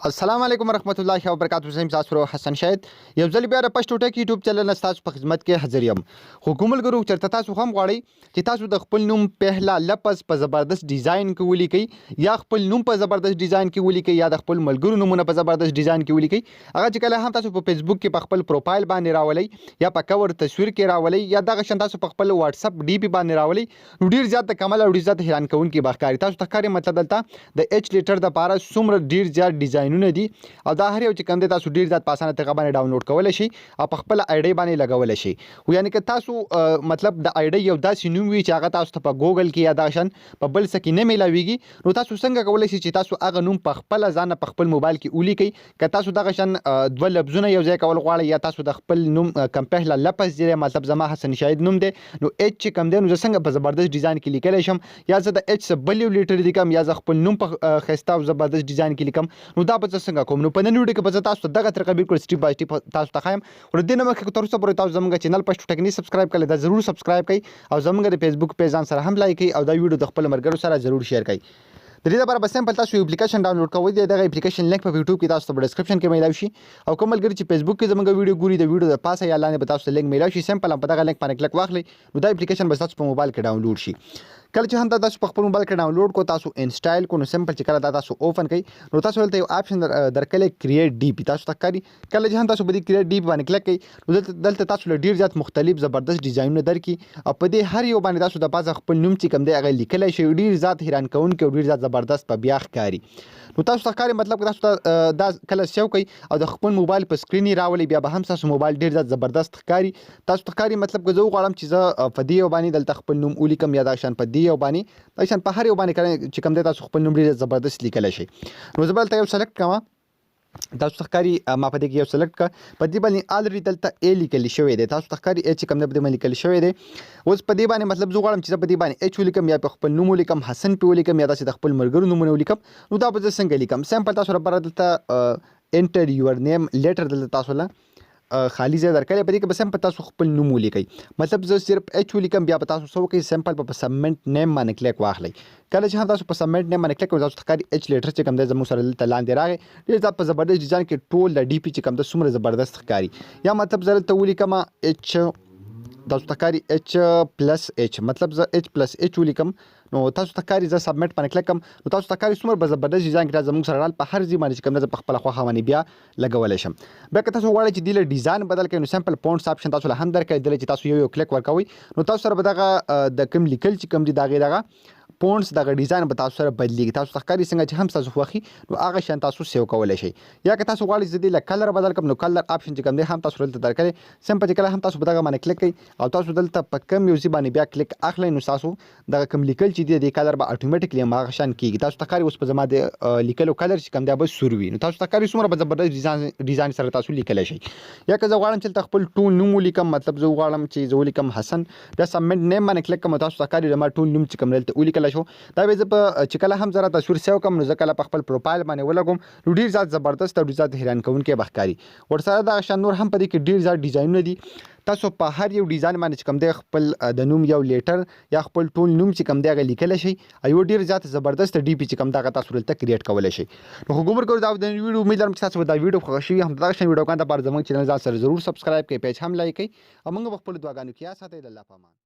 السلام علیکم ورحمت الله وبرکاتہ. زم تاسو حسن شاهد یو ځل بیا د پښتو ټکی یوټیوب چینل تاسو په خدمت کې حاضر یم. حکومت ګرو چرته تاسو هم غواړئ چې تاسو د خپل نوم پهلا لفظ په زبردست ډیزاین کې ولیکئ یا خپل نوم په زبردست ډیزاین کې ولیکئ یا د خپل ملګرو نومونه په زبردست ډیزاین کې ولیکئ. هغه چې کله هم تاسو په فیسبوک کې په خپل پروفایل باندې راولئ یا په کور تصویر کې راولئ یا دغه شان تاسو په خپل واتس اپ ډي پی باندې راولئ نو ډیر زیات د کمال او ډیر زیات حیران کوونکې بخکاری تاسو ته ښکاري. مطلب دلته د ایچ لیټر د لپاره څومره ډیر زیات ډیزاینونه دي او دا هر یو چې کوم دی تاسو ډیر زیات په اسانه طریقه باندې ډاونلوډ کولی شئ او په خپل آی ډي باندې لګولی شئ. یعنې که تاسو مطلب د آی ډي یو داسې نوم وي چې هغه تاسو ته په ګوګل کې یا دغه شان په بل څه کې نه میلاویږي نو تاسو څنګه کولی شئ چې تاسو هغه نوم په خپله ځانه په خپل موبایل کې ولیکئ. که تاسو دغه شان دوه لفظونه یو ځای کول غواړئ یا تاسو د خپل نوم کم پهله لفظ دی مطلب زما حسن شاهد نوم دی نو ایچ چې کوم دی نو زه څنګه په زبردست ډیزاین کې لیکلی شم یا زه د ایچ څه بل یو لیټر لیکم یا زه خپل نوم په ښایسته او زبردست ډیزاین کې لیکم نو دا به زه څنګه کوم. نو په نن ویډیو کې به زه تاسو ته دغه طریقه بالکل سټیپ بای سټیپ تاسو ته ښایم. خو د دې نه مخکې تر اوسه پورې تاسو زموږ چینل پښتو ټک نه سبسکرایب کړئ دا ضرور سبسکرایب کړئ او زموږ د فیسبوک پیج ځان سره هم لایک کړئ او دا ویډیو د خپل ملګرو سره ضرور شیر کړئ. د دې لپاره به سمپل تاسو یو اپلیکیشن ډاونلوډ کوئ. دغه اپلیکیشن لینک په یوټیوب کې تاسو ته په ډسکرپشن کې میلاوي شي او کوم ملګري چې فیسبوک کې زموږ ویډیو ګوري د ویډیو د پاسه یا لاندې به تاسو ته لینک میلاوي شي. سمپل هم په دغه لینک باندې کلک واخلئ نو دا اپلیکیشن به تاسو په موبایل کې ډاونلوډ شي. کله چې هم تاسو په خپل موبایل کې ډاونلوډ کو تاسو انسټال کو نو سمپل چې کله دا تاسو اوپن کړئ نو تاسو دلته یو آپشن درکړی کریټ ډي پی تاسو ته ښکاري. کله چې هم تاسو په دې کریټ ډي پی باندې کلک کړئ نو دلته تاسو له ډیر زیات مختلف زبردست ډیزاینونه درکړي او په دې هر یو باندې تاسو د پاسه خپل نوم چې کوم دی هغه لیکلی شي. ډیر زیات حیران کوونکی او ډیر زیات زبردست په بیا ښکاري. نو تاسو ته ښکاري مطلب که تاسو ته دا کله سیو کړئ او د خپل موبایل په سکرین یې راولئ بیا به هم ستاسو موبایل ډیر زیات زبردست ښکاري. تاسو ته ښکاري مطلب که زه وغواړم چې زه په دې یو باندې دلته خپل نوم ولیکم یا دا شان په دې یو باندې دا شان په هر یو باندې چې کوم دی تاسو خپل نوم ډیر زبردست لیکلی شئ. نو زه به دلته یو سلیکټ کوم. تاسو ته ښکاري ما په دې کې یو سلیکټ کړه په دې باندې الریډي دلته ا لیکلی شوی دی. تاسو ته ښکاري ا چې کوم دی په دې باندې لیکلی شوی دی. اوس په دې باندې مطلب زه غواړم چې زه په دې باندې ایچ ولیکم یا په خپل نوم ولیکم حسن پې ولیکم یا داسې د خپل ملګرو نومونه ولیکم نو دا به زه څنګه لیکم. سمپل تاسو لپاره دلته انټر یور نیم لیټر دلته تاسو له خالی ځای درکړی په دې کې به سمپل تاسو خپل نوم ولیکئ. مطلب زه صرف ایچ ولیکم بیا به تاسو څه وکړئ سمپل په سبمټ نیم باندې کلیک واخلئ. کله چې هم تاسو په سبمټ نیم باندې کلیک کړئ تاسو ته ښکاري ایچ لیټر چې کوم دی زموږ سره دلته لاندې راغی ډېر زیات په زبردست ډیزاین کې ټول د ډي پي چې کوم دی څومره زبردست ښکاري. یا مطلب زه دلته ولیکم ایچ تاسو ته ښکاري ایچ پلس ایچ مطلب زه ایچ پلس ایچ ولیکم نو تاسو ته ښکاري زه سبمټ باندې کلیک کړم نو تاسو ته ښکاري څومره به زبردست ډیزاین کې زموږ سره راغل په هر ځای باندې چې کوم دی زه په خپله خوښه باندې بیا لګولی شم. بیا که تاسو غواړئ چې دې له ډیزاین بدل کړئ نو سمپل فونټس آپشن تاسو له هم درکړی دله چې تاسو یو کلیک ورکوئ نو تاسو سره به دغه د کوم لیکل چې کوم دي د هغې دغه فونټس دغه ډیزاین به تاسو سره بدلیږي. تاسو ته ښکاري څنګه چې هم ستاسو خوښي نو هغه شیان تاسو سیو کولی شئ. یا که تاسو غواړئ چې دې له کلر بدل کړم نو کلر آپشن چې کوم دی هم تاسو دلته درکړی. سمپل چې کله هم تاسو په دغه باندې کلیک کړئ او تاسو دلته په کم یو ځای باندې بیا کلیک اخلئ نو ستاسو دغه کوم لیکل چې دی د کلر به اټومیټیکلی هماغه شان کېږي. تاسو ته ښکاري اوس په زما د لیکلو کلر چې کوم دی به سور وي نو تاسو ته ښکاري څومره به زبردست ډیزاین سره تاسو لیکلی شئ. یا که زه غواړم چې دلته خپل ټول نوم ولیکم مطلب زه غواړم چې زه ولیکم حسن بیا سبمټ نیم باندې کلیک کوم تاسو ته ښکاري زما ټول نوم چې کوم دلته ولیکلی شو دا به په چې کله هم زه تصویر سیو کړم نو زه کله په خپل پروفایل باندې ولګوم نو ډېر زیات زبردست او ډېر زیات حیران کوونکی به ښکاري. ورسره دغه شان نور هم په دې کې ډېر زیات ډیزاینونه دي. تاسو په هر یو ډیزاین باندې چې کوم دی خپل د نوم یو لیټر یا خپل ټول نوم چې کوم دی هغه لیکلی شئ او یو ډېر زیات زبردست ډي پي چې کوم دی هغه تاسو دلته کریټ کولی شئ. نو خو ګومر کوو دا د ویډیو امید لرم چې تاسو به دا ویډیو خوښه شوي هم دغه شان ویډیوګانو لپاره زموږ چینل ځان سره ضرور سبسکرایب کړئ پیج هم لایک کړئ او موږ به خپلو دعاګانو کې یاد ساتئ. د الله په امان.